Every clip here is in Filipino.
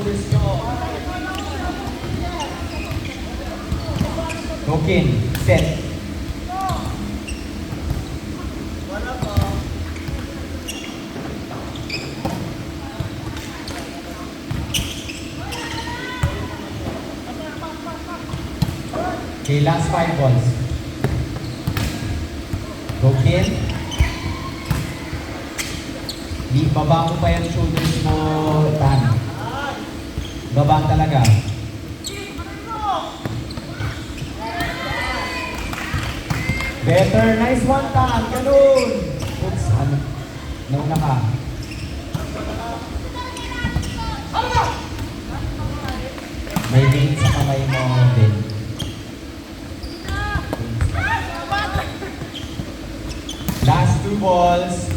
shoulders nyo. Token, set. Okay, last 5 balls. Token. Di, baba mo pa yung shoulders mo, Tan. Baba talaga. Better, nice one, Tan. Ganun. Oops, ano? Nauna ka. May weight sa kamay mo, Ben. Last 2 balls.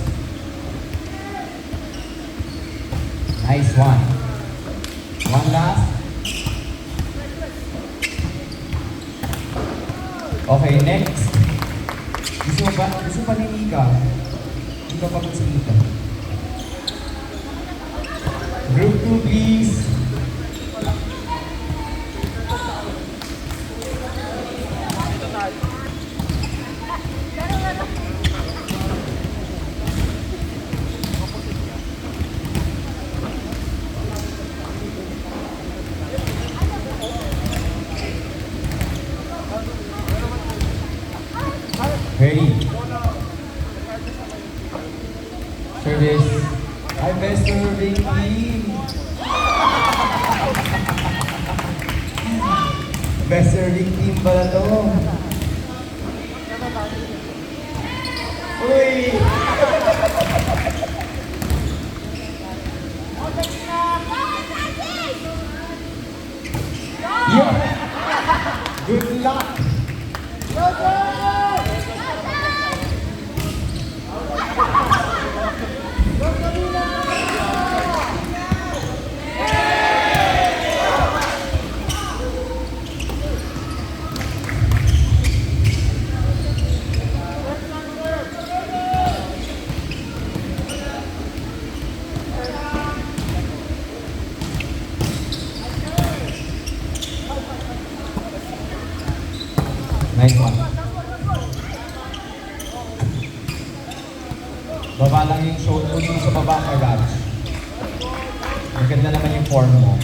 Nice one. One last. Okay, next. Gusto pa ni Mika? Hindi ka pa si Mika. Group 2, please. Ready. Service. Ay, best serving team. Best serving team pala to. Uy! Yeah. Good luck. Nice one. Baba lang yung shoulder mo sa baba ka, Raj. Maganda naman yung form mo.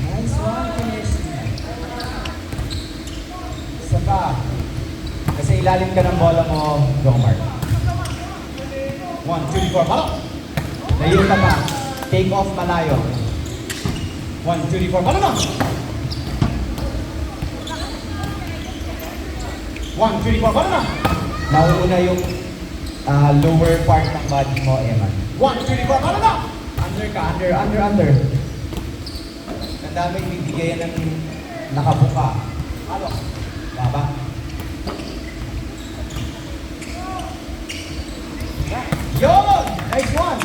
Nice one, Kineshi. Isa pa. Kasi ilalim ka ng bola mo, Domar. 1, 2, 4, palo! Layo ka pa. Take off malayo. 1, 2, 4, palo na! 1, 2, 4, palo na! Nauuna yung lower part ng body mo, Eman. 1, 2, 4, palo na! Under ka, under. Ang dami bibigay ng nakabuka. Palo. Baba. Yun! Nice one!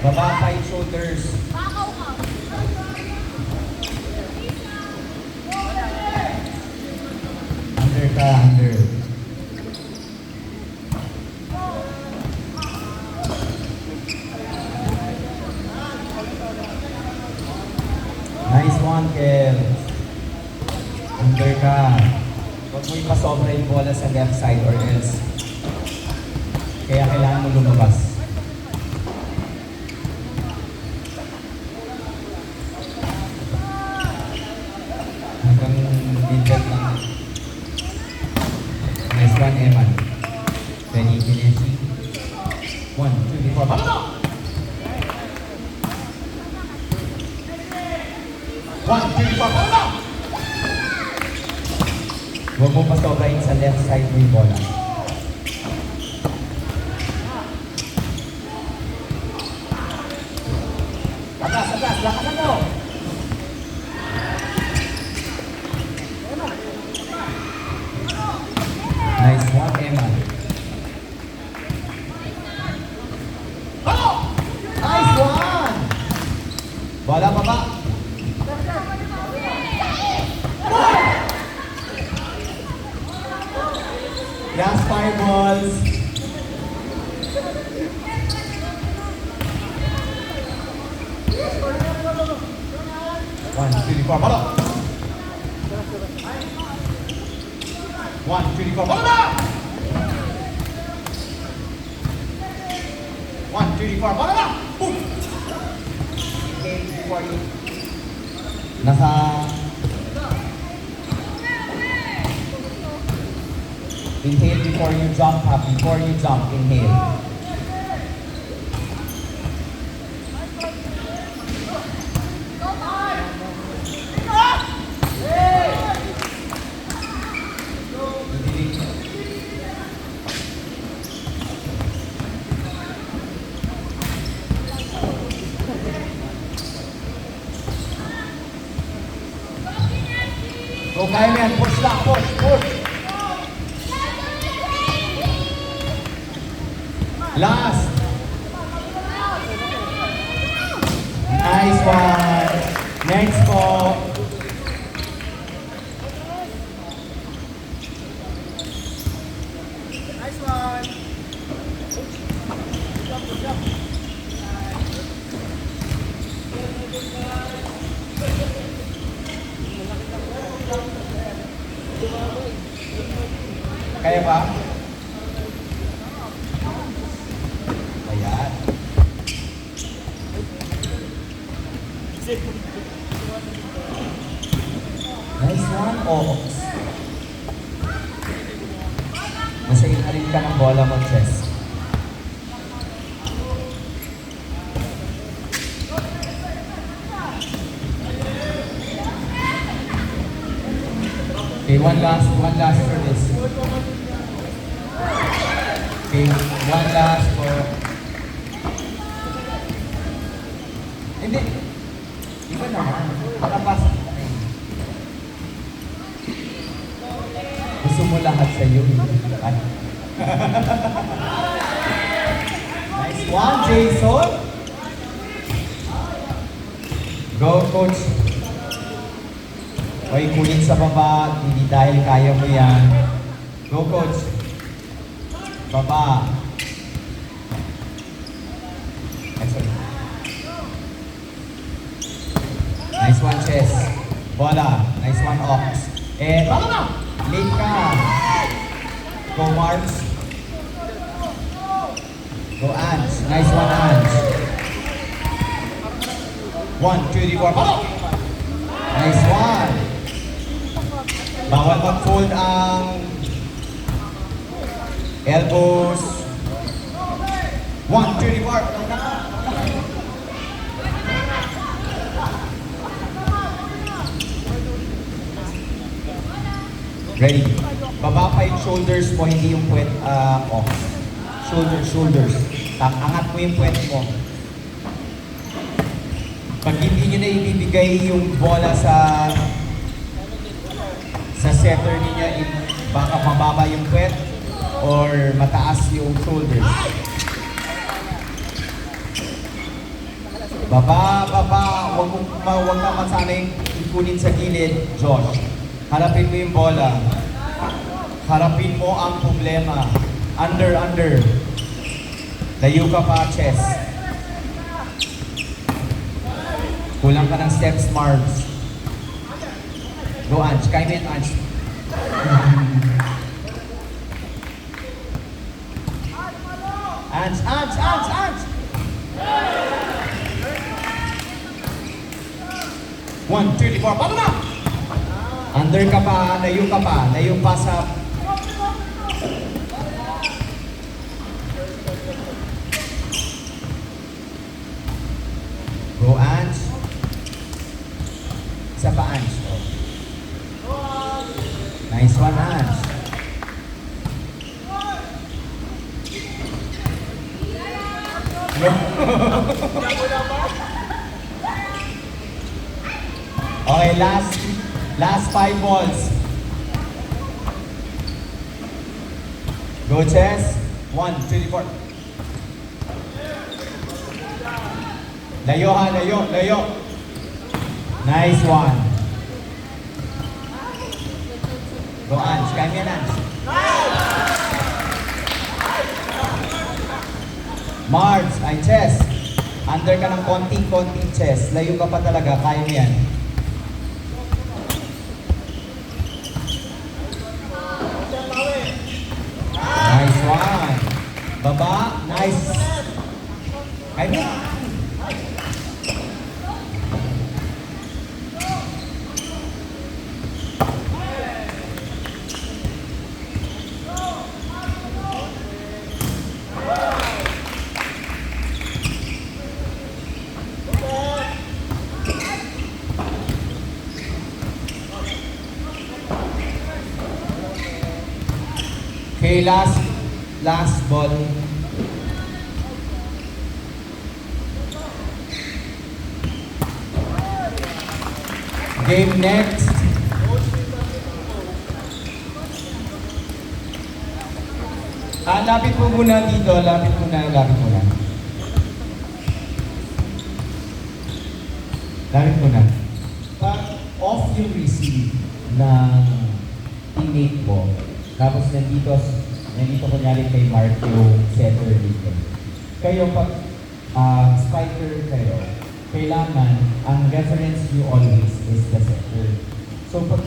Baba pa yung shoulders. Under ka, under. Nice one, Kel. Under ka. Huwag mo ipasobra yung bola sa left side or else. Kaya kailangan mo lumabas. Hanggang detail lang. Nice one, Eman. Ready, Kineshi. 1, 2, 4, palo na! 1, 2, 4, palo na! Huwag mo pasobrahin sa left side mo yung bola. Atras, lakasan mo! Nice one, Emma. Oh! Nice one! Bola baba. Last 5 balls. 1, 2, 3, 4, balo! 1, 2, 3, 4, balo na! 1, 2, 3, 4, balo na! Boom! Okay, before you... Naka... Inhale before you jump, ha? Before you jump, inhale. Go, kaya mo yan. Push lang, push, push. Last. Nice one. Next po. Nice one. Good job. Kaya ba? Ayan. Nice one, Ox. Nasa ilalim ka ng bola mo, Chess. Okay, one last for this. Okay, one last for... Hindi. Iba naman. Nakapasok ka na yun. Gusto mo lahat sa iyo. Nice one, Jason. Go, coach. Hoy, kunin sa baba. Hindi dahil kaya mo yan. Go, coach. Baba. Excellent. Nice one, Chess. Bola. Nice one, Ox. Eh, balo na! Late ka. Go, Marks. Go, Ants. Nice one, Ants. 1, 2, 3, 4. Balo! Nice one. Bawal mag-fold ang elbows. 1, 2, 3, 4. Ready? Baba pa yung shoulders mo, hindi yung puwet off. Shoulders. Angat mo yung puwet mo. Pag hindi nyo na ibibigay yung bola sa setter ninyo, baka mababa yung puwet or mataas yung shoulders. Baba. Huwag ka masanay ikunin sa gilid, Josh. Harapin mo yung bola. Harapin mo ang problema. Under. Layo ka pa, Chess. Kulang ka ng steps, Marbs. Go, Ange. Kaya mo yan, Ange. Ange! 1, 2, 3, 4. Paano na? Under ka pa, layo pa sa... Go, Ange. Isa pa, Ange. Nice one, Ange. Okay, last 5 balls. Go, Chess. 1, 2, 3, 4. Layo ha, layo. Nice one. Go, Ange. Kaya mo yan, Ange. Mars, ay Chess. Under ka ng konting Chess. Layo ka pa talaga. Kaya mo yan. Baba. Nice. Ay, okay, last ball. Game next. Lapit mo muna dito, lapit muna. Lapit muna. Pag off yung receive ng teammate mo, tapos nandito kunyari kay Mark yung setter dito. Kayo pag spiker kayo, kailangan ang reference you always is the setter. So pag